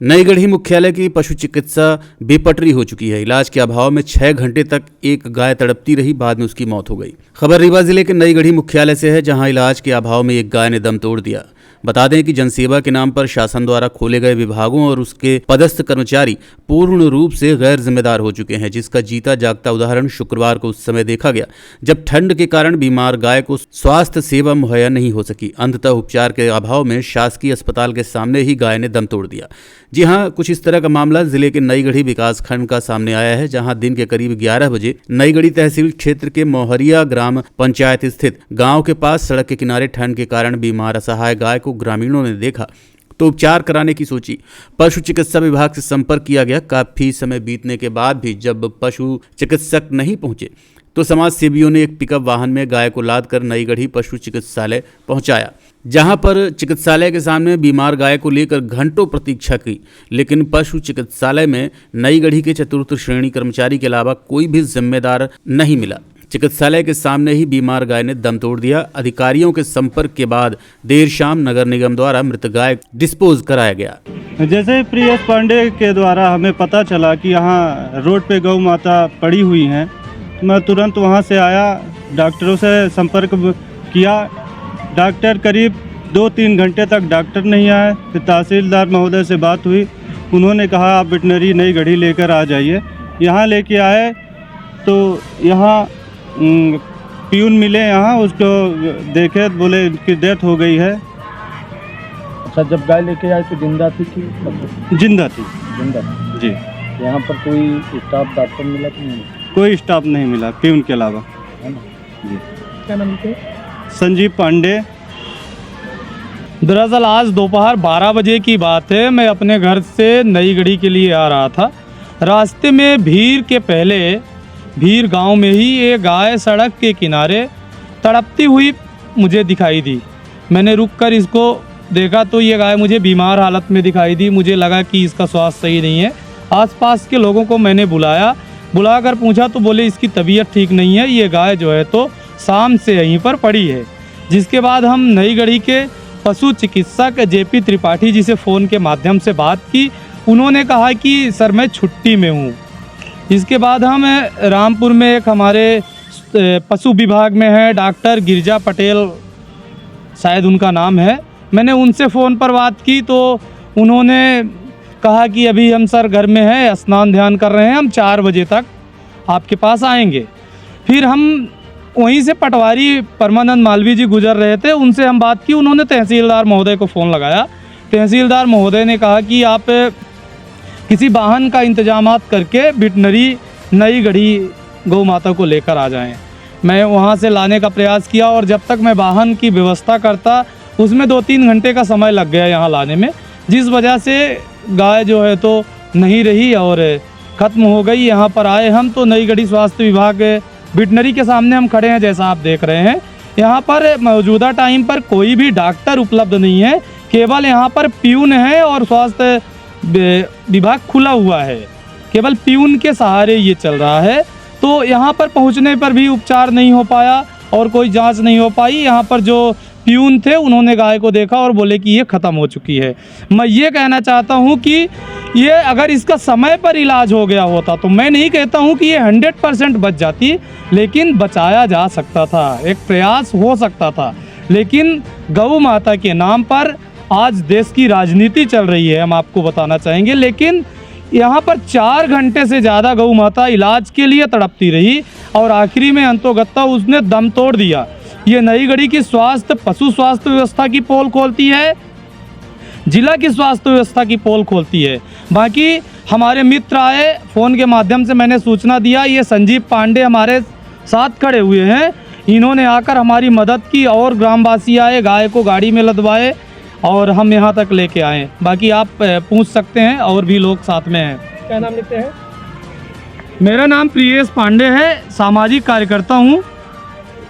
नईगढ़ी मुख्यालय की पशु चिकित्सा बेपटरी हो चुकी है। इलाज के अभाव में 6 घंटे तक एक गाय तड़पती रही, बाद में उसकी मौत हो गई। खबर रीवा जिले के नईगढ़ी मुख्यालय से है, जहां इलाज के अभाव में एक गाय ने दम तोड़ दिया। बता दें कि जनसेवा के नाम पर शासन द्वारा खोले गए विभागों और उसके पदस्थ कर्मचारी पूर्ण रूप से गैर जिम्मेदार हो चुके हैं, जिसका जीता जागता उदाहरण शुक्रवार को उस समय देखा गया जब ठंड के कारण बीमार गाय को स्वास्थ्य सेवा मुहैया नहीं हो सकी। अंततः उपचार के अभाव में शासकीय अस्पताल के सामने ही गाय ने दम तोड़ दिया। जी हां, कुछ इस तरह का मामला जिले के नईगढ़ी विकासखंड का सामने आया है, जहां दिन के करीब 11 बजे नईगढ़ी तहसील क्षेत्र के मोहरिया ग्राम पंचायत स्थित गांव के पास सड़क के किनारे ठंड के कारण बीमार असहाय गाय को ग्रामीणों ने देखा तो उपचार कराने की सोची। पशु चिकित्सा विभाग से संपर्क किया गया। काफी समय बीतने के बाद भी जब पशु चिकित्सक नहीं पहुंचे तो समाज सेवियों ने एक पिकअप वाहन में गाय को लादकर नईगढ़ी पशु चिकित्सालय पहुंचाया, जहां पर चिकित्सालय के सामने बीमार गाय को लेकर घंटों प्रतीक्षा की, लेकिन पशु चिकित्सालय में नईगढ़ी के चतुर्थ श्रेणी कर्मचारी के अलावा कोई भी जिम्मेदार नहीं मिला। चिकित्सालय के सामने ही बीमार गाय ने दम तोड़ दिया। अधिकारियों के संपर्क के बाद देर शाम नगर निगम द्वारा मृत गाय डिस्पोज कराया गया। जैसे प्रियेश पांडे के द्वारा हमें पता चला कि यहाँ रोड पे गौ माता पड़ी हुई हैं, मैं तुरंत वहाँ से आया, डॉक्टरों से संपर्क किया। डॉक्टर करीब 2-3 घंटे तक डॉक्टर नहीं आए। फिर तहसीलदार महोदय से बात हुई, उन्होंने कहा आप वेटनरी नईगढ़ी लेकर आ जाइए। यहाँ लेके आए तो यहाँ पियून मिले, यहाँ उसको देखे, बोले इनकी डेथ हो गई है। अच्छा, जब गाय लेके आए तो जिंदा थी कि जिंदा थी? जिंदा जी। यहाँ पर कोई स्टाफ डॉक्टर मिला कि नहीं? कोई स्टाफ नहीं मिला पियून के अलावा, है ना जी। क्या नाम है? संजीव पांडे। दरअसल आज दोपहर 12 बजे की बात है। मैं अपने घर से नईगढ़ी के लिए आ रहा था। रास्ते में भीर गांव में ही एक गाय सड़क के किनारे तड़पती हुई मुझे दिखाई दी। मैंने रुककर इसको देखा तो ये गाय मुझे बीमार हालत में दिखाई दी। मुझे लगा कि इसका स्वास्थ्य सही नहीं है। आसपास के लोगों को मैंने बुलाकर पूछा तो बोले इसकी तबीयत ठीक नहीं है, ये गाय जो है तो शाम से यहीं पर पड़ी है। जिसके बाद हम नईगढ़ी के पशु चिकित्सक जेपी त्रिपाठी जी से फ़ोन के माध्यम से बात की। उन्होंने कहा कि सर मैं छुट्टी में हूँ। इसके बाद हम रामपुर में एक हमारे पशु विभाग में है डॉक्टर गिरिजा पटेल, शायद उनका नाम है, मैंने उनसे फ़ोन पर बात की तो उन्होंने कहा कि अभी हम सर घर में हैं, स्नान ध्यान कर रहे हैं, हम 4 बजे तक आपके पास आएंगे। फिर हम वहीं से पटवारी परमानंद मालवीय जी गुजर रहे थे, उनसे हम बात की। उन्होंने तहसीलदार महोदय को फ़ोन लगाया। तहसीलदार महोदय ने कहा कि आप किसी वाहन का इंतजामात करके वेटनरी नईगढ़ी गौ माता को लेकर आ जाएं। मैं वहां से लाने का प्रयास किया और जब तक मैं वाहन की व्यवस्था करता उसमें 2-3 घंटे का समय लग गया यहाँ लाने में, जिस वजह से गाय जो है तो नहीं रही और ख़त्म हो गई। यहाँ पर आए हम तो नईगढ़ी स्वास्थ्य विभाग वेटनरी के सामने हम खड़े हैं, जैसा आप देख रहे हैं। यहाँ पर मौजूदा टाइम पर कोई भी डॉक्टर उपलब्ध नहीं है, केवल यहाँ पर पियून है और स्वास्थ्य विभाग खुला हुआ है। केवल पियून के सहारे ये चल रहा है। तो यहाँ पर पहुँचने पर भी उपचार नहीं हो पाया और कोई जांच नहीं हो पाई। यहाँ पर जो पियून थे उन्होंने गाय को देखा और बोले कि ये ख़त्म हो चुकी है। मैं ये कहना चाहता हूँ कि ये अगर इसका समय पर इलाज हो गया होता तो मैं नहीं कहता हूँ कि ये 100% बच जाती, लेकिन बचाया जा सकता था, एक प्रयास हो सकता था। लेकिन गौ माता के नाम पर आज देश की राजनीति चल रही है, हम आपको बताना चाहेंगे। लेकिन यहाँ पर 4 घंटे से ज़्यादा गौ माता इलाज के लिए तड़पती रही और आखिरी में अंतोगत्ता उसने दम तोड़ दिया। ये नईगढ़ी की पशु स्वास्थ्य व्यवस्था की पोल खोलती है, जिला की स्वास्थ्य व्यवस्था की पोल खोलती है। बाकी हमारे मित्र आए, फ़ोन के माध्यम से मैंने सूचना दिया, ये संजीव पांडे हमारे साथ खड़े हुए हैं, इन्होंने आकर हमारी मदद की और ग्रामवासी आए, गाय को गाड़ी में लदवाए और हम यहाँ तक लेके आए। बाकी आप पूछ सकते हैं, और भी लोग साथ में हैं। क्या नाम लिखते हैं? मेरा नाम प्रियेश पांडे है, सामाजिक कार्यकर्ता हूँ।